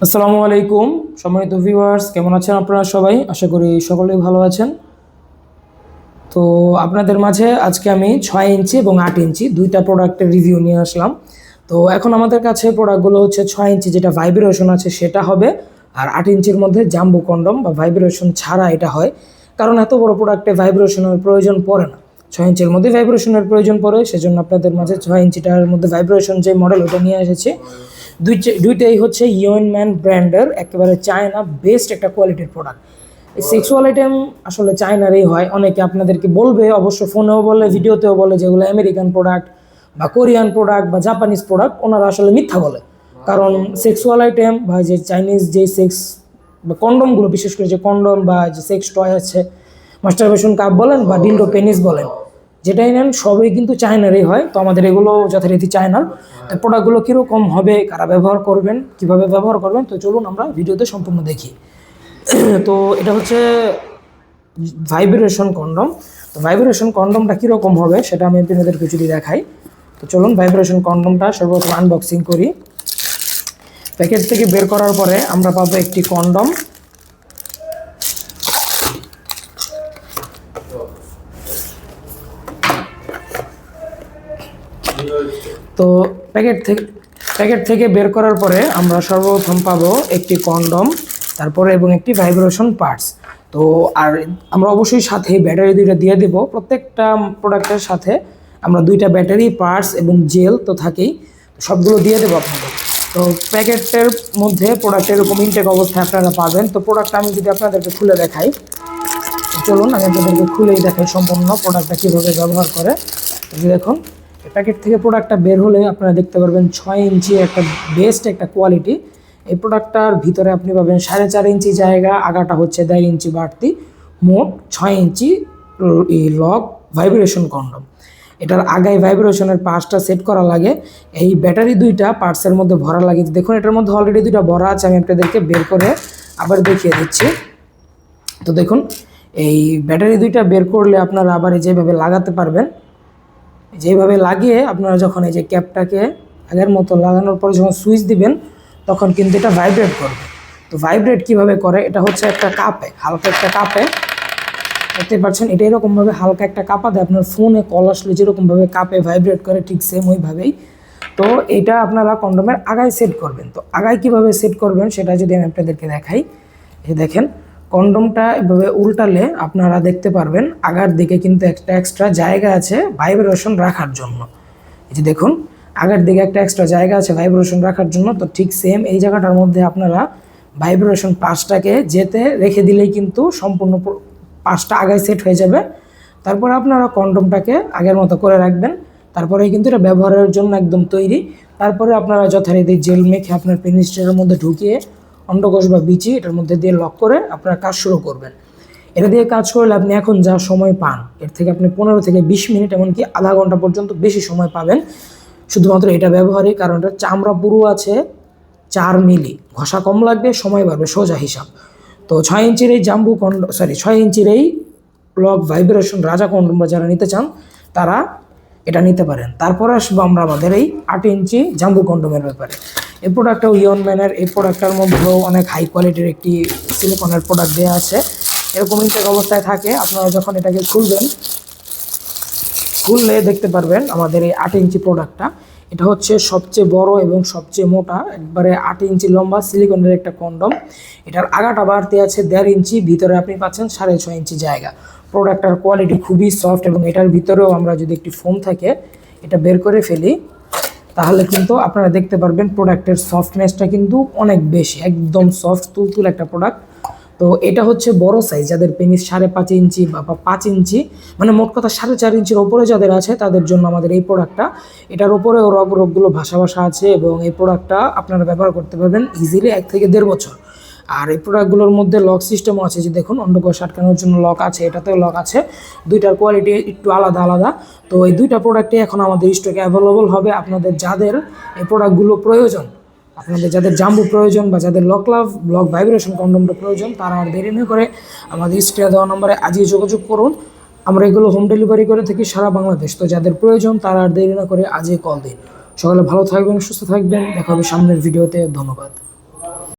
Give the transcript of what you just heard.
আসসালামু আলাইকুম সম্মানিত ভিউয়ার্স, কেমন আছেন আপনারা সবাই? আশা করি সকলেই ভালো আছেন। তো আপনাদের মাঝে আজকে আমি 6 ইঞ্চি এবং 8 ইঞ্চি দুইটা প্রোডাক্টের রিভিউ নিয়ে আসলাম। তো এখন আমাদের কাছে প্রোডাক্টগুলো হচ্ছে 6 ইঞ্চি যেটা ভাইব্রেশন আছে সেটা হবে, আর 8 ইঞ্চির মধ্যে জাম্বো কন্ডম বা ভাইব্রেশন ছাড়া এটা হয়। কারণ এত বড় প্রোডাক্টে ভাইব্রেশনের প্রয়োজন পড়ে না, 6 ইঞ্চির মধ্যে ভাইব্রেশনের প্রয়োজন পড়ে, সেজন্য আপনাদের মাঝে 6 ইঞ্চিটার মধ্যে ভাইব্রেশন যে মডেল ওটা নিয়ে এসেছে। দুইটাই হচ্ছে ইউএনম্যান ব্র্যান্ডের, একেবারে চায়না বেস্ট একটা কোয়ালিটির প্রোডাক্ট। এই সেক্সুয়াল আইটেম আসলে চায়নারই হয়। অনেকে আপনাদেরকে বলবে, অবশ্য ফোনেও বলে, ভিডিওতেও বলে, যেগুলো আমেরিকান প্রোডাক্ট বা কোরিয়ান প্রোডাক্ট বা জাপানিজ প্রোডাক্ট, ওনারা আসলে মিথ্যা বলে। কারণ সেক্সুয়াল আইটেম বা যে চাইনিজ যে সেক্স বা কন্ডমগুলো, বিশেষ করে যে কন্ডম বা যে সেক্স টয় আছে, মাস্টারবেশন কাপ বলেন বা ডিল্ডো পেনিস বলেন, যেটাই নেন সবই কিন্তু চায়নারই হয়। তো আমাদের এগুলো যথারীতি চায়নার। তো প্রোডাক্টগুলো কীরকম হবে, কারা ব্যবহার করবেন, কিভাবে ব্যবহার করবেন, তো চলুন আমরা ভিডিওতে সম্পূর্ণ দেখি। তো এটা হচ্ছে ভাইব্রেশন কন্ডম। তো ভাইব্রেশন কন্ডমটা কীরকম হবে সেটা আমি আপনাদেরকে যদি দেখাই। তো চলুন ভাইব্রেশন কন্ডমটা সর্বপ্রথম আনবক্সিং করি। প্যাকেট থেকে বের করার পরে আমরা পাবো একটি কন্ডম। তো প্যাকেট থেকে বের করার পরে আমরা সর্বপ্রথম পাবো একটি কন্ডম, তারপরে এবং একটি ভাইব্রেশন পার্টস। তো আর আমরা অবশ্যই সাথে ব্যাটারি দুইটা দিয়ে দেব। প্রত্যেকটা প্রোডাক্টের সাথে আমরা দুইটা ব্যাটারি, পার্টস এবং জেল তো থাকেই, সবগুলো দিয়ে দেবো আপনাদের। তো প্যাকেটের মধ্যে প্রোডাক্টের এরকম ইনটেক অবস্থায় আপনারা পাবেন। তো প্রোডাক্টটা আমি যদি আপনাদেরকে খুলে দেখাই, চলুন আমি আপনাদেরকে খুলেই দেখাই সম্পূর্ণ প্রোডাক্টটা কীভাবে ব্যবহার করে। দেখুন, প্যাকেট থেকে প্রোডাক্টটা বের হলে আপনারা দেখতে পারবেন 6 ইঞ্চি একটা বেস্ট একটা কোয়ালিটি। এই প্রোডাক্টটার ভিতরে আপনি পাবেন 4.5 ইঞ্চি জায়গা, আগাটা হচ্ছে 1.5 ইঞ্চি বাড়তি, মোট 6 ইঞ্চি এই লক ভাইব্রেশন কন্ডম। এটার আগায় ভাইব্রেশনের পার্টসটা সেট করা লাগে, এই ব্যাটারি দুইটা পার্টসের মধ্যে ভরা লাগে। দেখুন এটার মধ্যে অলরেডি দুইটা ভরা আছে, আমি আপনাদেরকে বের করে আবার দেখিয়ে দিচ্ছি। তো দেখুন, এই ব্যাটারি দুইটা বের করলে আপনারা আবার যেভাবে লাগাতে পারবেন, যেভাবে লাগিয়ে আপনারা যখন এই যে ক্যাপটাকে আগের মতো লাগানোর পরে যখন সুইচ দিবেন, তখন কিন্তু এটা ভাইব্রেট করবে। তো ভাইব্রেট কিভাবে করে, এটা হচ্ছে একটা কাপে, হালকা একটা কাপে, দেখতে পাচ্ছেন এটা এরকমভাবে হালকা একটা কাপা দেয়। আপনার ফোনে কল আসলে যেরকমভাবে কাপে ভাইব্রেট করে, ঠিক সেম ওইভাবেই। তো এটা আপনারা কন্ডোমের আগায় সেট করবেন। তো আগায় কিভাবে সেট করবেন সেটা যদি আমি আপনাদেরকে দেখাই, এই দেখেন কন্ডোমটা এভাবে উল্টালে আপনারা দেখতে পারবেন আগার দিকে কিন্তু একটা এক্সট্রা জায়গা আছে ভাইব্রেশন রাখার জন্য। এই যে দেখুন, আগার দিকে একটা এক্সট্রা জায়গা আছে ভাইব্রেশন রাখার জন্য। তো ঠিক সেম এই জায়গাটার মধ্যে আপনারা ভাইব্রেশন পাশটাকে যেতে রেখে দিলেই কিন্তু সম্পূর্ণ পাশটা আগায় সেট হয়ে যাবে। তারপরে আপনারা কন্ডোমটাকে আগের মতো করে রাখবেন, তারপরেই কিন্তু এটা ব্যবহারের জন্য একদম তৈরি। তারপরে আপনারা যথারীতি জেল মেখে আপনার পেনিস্টারের মধ্যে ঢুকিয়ে অন্ডকোষ বা বিচি এটার মধ্যে দিয়ে লক করে আপনারা কাজ শুরু করবেন। এটা দিয়ে কাজ করলে আপনি এখন যা সময় পান, এর থেকে আপনি 15 থেকে 20 মিনিট, এমনকি আধা ঘন্টা পর্যন্ত বেশি সময় পাবেন শুধুমাত্র এটা ব্যবহারে। কারণ এটা চামড়া পুরো আছে 4 মিলি, ঘষা কম লাগবে, সময় বাড়বে, সোজা হিসাব। তো 6 ইঞ্চির এই জাম্বু কন্ডম, 6 ইঞ্চির এই লক ভাইব্রেশন রাজা কন্ডমটা যারা নিতে চান তারা এটা নিতে পারেন। তারপর আসবো আমরা আমাদের এই 8 ইঞ্চি জাম্বু কন্ডমের ব্যাপারে। এই প্রোডাক্টটাও ইউএনম্যানের, এই প্রোডাক্টটার মধ্যেও অনেক হাই কোয়ালিটির একটি সিলিকনের প্রোডাক্ট দেওয়া আছে, এরকম ইনটেক অবস্থায় থাকে। আপনারা যখন এটাকে খুললে দেখতে পারবেন আমাদের এই 8 ইঞ্চি প্রোডাক্টটা, এটা হচ্ছে সবচেয়ে বড় এবং সবচেয়ে মোটা, একবারে 8 ইঞ্চি লম্বা সিলিকনের একটা কন্ডম। এটার আগাটা বাড়তি আছে 1.5 ইঞ্চি, ভিতরে আপনি পাচ্ছেন 6.5 ইঞ্চি জায়গা। প্রোডাক্টটার কোয়ালিটি খুবই সফট, এবং এটার ভিতরেও আমরা যদি একটি ফোম থাকে এটা বের করে ফেলি, তাহলে কিন্তু আপনারা দেখতে পারবেন প্রোডাক্টের সফটনেসটা কিন্তু অনেক বেশি, একদম সফট তুলতুল একটা প্রোডাক্ট। তো এটা হচ্ছে বড় সাইজ, যাদের পেনিস 5.5 ইঞ্চি বা 5 ইঞ্চি, মানে মোট কথা 4.5 ইঞ্চির ওপরে যাদের আছে তাদের জন্য আমাদের এই প্রোডাক্টটা। এটার ওপরেও রগগুলো ভাসা আছে, এবং এই প্রোডাক্টটা আপনারা ব্যবহার করতে পারবেন ইজিলি 1 থেকে 1.5 বছর। আর এই প্রোডাক্টগুলোর মধ্যে লক সিস্টেমও আছে, যে দেখুন অন্ডকোষ আটকানোর জন্য লক আছে, এটাতেও লক আছে। দুইটার কোয়ালিটি একটু আলাদা আলাদা। তো এই দুইটা প্রোডাক্টই এখন আমাদের স্টকে অ্যাভেলেবল হবে। আপনাদের যাদের এই প্রোডাক্টগুলো প্রয়োজন, আপনাদের যাদের জাম্বু প্রয়োজন বা যাদের লক ভাইব্রেশন কন্ডমটা প্রয়োজন, তারা আর দেরি না করে আমাদের স্ক্রিনে দেওয়া নম্বরে আজই যোগাযোগ করুন। আমরা এগুলো হোম ডেলিভারি করে থাকি সারা বাংলাদেশ। তো যাদের প্রয়োজন তারা আর দেরি না করে আজই কল দিন। সকালে ভালো থাকবেন, সুস্থ থাকবেন, দেখা হবে সামনের ভিডিওতে। ধন্যবাদ।